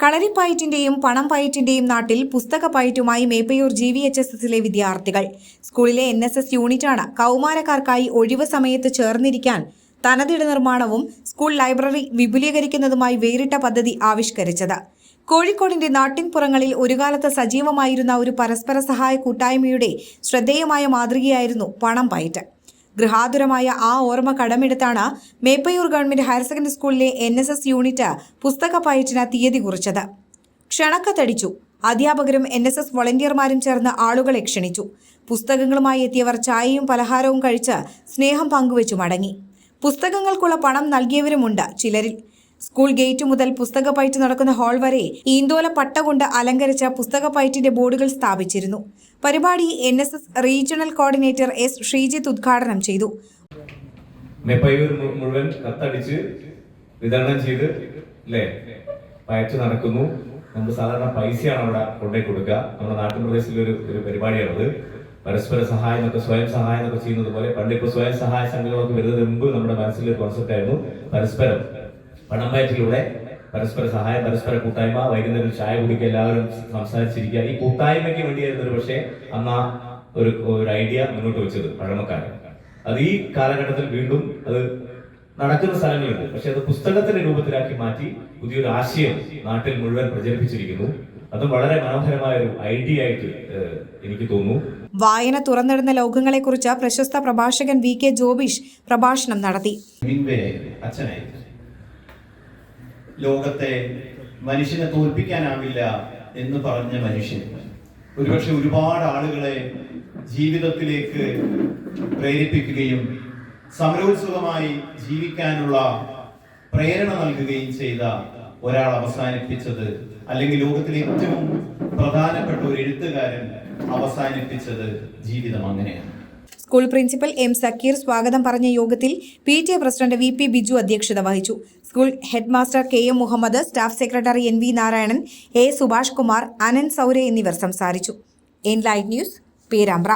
കളരിപ്പയറ്റിന്റെയും പണം പയറ്റിന്റെയും നാട്ടിൽ പുസ്തക പയറ്റുമായി മേപ്പയൂർ GVHSSലെ വിദ്യാർത്ഥികൾ. സ്കൂളിലെ NSS യൂണിറ്റാണ് കൗമാരക്കാർക്കായി ഒഴിവ് സമയത്ത് ചേർന്നിരിക്കാൻ തനതിട നിർമ്മാണവും സ്കൂൾ ലൈബ്രറി വിപുലീകരിക്കുന്നതുമായി വേറിട്ട പദ്ധതി ആവിഷ്കരിച്ചത്. കോഴിക്കോടിന്റെ നാട്ടിൻപുറങ്ങളിൽ ഒരു കാലത്ത് സജീവമായിരുന്ന ഒരു പരസ്പര സഹായ കൂട്ടായ്മയുടെ ശ്രദ്ധേയമായ മാതൃകയായിരുന്നു പണം പയറ്റ്. ഗൃഹാതുരമായ ആ ഓർമ്മ കടമെടുത്താണ് മേപ്പയൂർ ഗവൺമെന്റ് ഹയർ സെക്കൻഡറി സ്കൂളിലെ NSS യൂണിറ്റ് പുസ്തക പയറ്റിന് തീയതി കുറിച്ചത്. ക്ഷണക്കത്തടിച്ചു. അധ്യാപകരും NSS വോളണ്ടിയർമാരും ചേർന്ന് ആളുകളെ ക്ഷണിച്ചു. പുസ്തകങ്ങളുമായി എത്തിയവർ ചായയും പലഹാരവും കഴിച്ച് സ്നേഹം പങ്കുവച്ചു മടങ്ങി. പുസ്തകങ്ങൾക്കുള്ള പണം നൽകിയവരുമുണ്ട് ചിലരിൽ. സ്കൂൾ ഗേറ്റ് മുതൽ പുസ്തക പയറ്റ് നടക്കുന്ന ഹാൾ വരെ ഈന്തോല പട്ട കൊണ്ട് അലങ്കരിച്ച പുസ്തക പയറ്റിന്റെ ബോർഡുകൾ സ്ഥാപിച്ചിരുന്നു. പരിപാടി NSS regional coordinator S. Sreejith ഉദ്ഘാടനം ചെയ്തു. മേപ്പയൂർ മുഴുവൻ കത്തടിച്ച് വിതരണം ചെയ്ത് പയറ്റ് നടക്കുന്നു. നമ്മൾ സാധാരണ പൈസയാണ് അവിടെ കൊണ്ടേ കൊടുക്കുക. നമ്മുടെ നാട്ടുപ്രദേശത്തിലൊരു പരിപാടിയാണത്. പരസ്പര സഹായം എന്നൊക്കെ സ്വയം സഹായം എന്നൊക്കെ ചെയ്യുന്നത് പോലെ പണ്ടിപ്പോ സ്വയം സഹായ സംഘങ്ങളൊക്കെ വരുന്നതിന് മുമ്പ് നമ്മുടെ മനസ്സിലൊരു കോൺസെപ്റ്റ് ആയിരുന്നു പരസ്പരം പണം പയറ്റിലൂടെ പരസ്പര സഹായം, പരസ്പര കൂട്ടായ്മ, വൈകുന്നേരം ചായ കുടിക്കുക, എല്ലാവരും സംസാരിച്ചിരിക്കുക. ഈ കൂട്ടായ്മയ്ക്ക് വേണ്ടിയായിരുന്നു ഒരു പക്ഷേ അന്ന് ഒരു ഐഡിയ മുന്നോട്ട് വെച്ചത് പഴമക്കാരൻ. അത് ഈ കാലഘട്ടത്തിൽ വീണ്ടും അത് നടക്കുന്ന സ്ഥലങ്ങളുണ്ട്. പക്ഷെ അത് പുസ്തകത്തിന്റെ രൂപത്തിലാക്കി മാറ്റി പുതിയൊരു ആശയം നാട്ടിൽ മുഴുവൻ പ്രചരിപ്പിച്ചിരിക്കുന്നു. അത് വളരെ മനോഹരമായ ഒരു ഐഡിയ ആയിട്ട് എനിക്ക് തോന്നുന്നു. വായന തുറന്നിടുന്ന ലോകങ്ങളെക്കുറിച്ച് പ്രശസ്ത പ്രഭാഷകൻ VK ജോബീഷ് പ്രഭാഷണം നടത്തി. ലോകത്തെ മനുഷ്യനെ തോൽപ്പിക്കാനാവില്ല എന്ന് പറഞ്ഞ മനുഷ്യൻ ഒരുപക്ഷെ ഒരുപാട് ആളുകളെ ജീവിതത്തിലേക്ക് പ്രേരിപ്പിക്കുകയും സമരോത്സുകമായി ജീവിക്കാനുള്ള പ്രേരണ നൽകുകയും ചെയ്ത ഒരാൾ അവസാനിപ്പിച്ചത്, അല്ലെങ്കിൽ ലോകത്തിലെ ഏറ്റവും പ്രധാനപ്പെട്ട ഒരു എഴുത്തുകാരൻ അവസാനിപ്പിച്ചത് ജീവിതം അങ്ങനെയാണ്. School principal M. സക്കീർ സ്വാഗതം പറഞ്ഞ യോഗത്തിൽ PTA പ്രസിഡന്റ് VP ബിജു അധ്യക്ഷത വഹിച്ചു. School head master KM Muhammad, staff secretary NV Narayanan, A. Subhash Kumar, Anant Saure എന്നിവർ സംസാരിച്ചു. Enlight news, Perambra.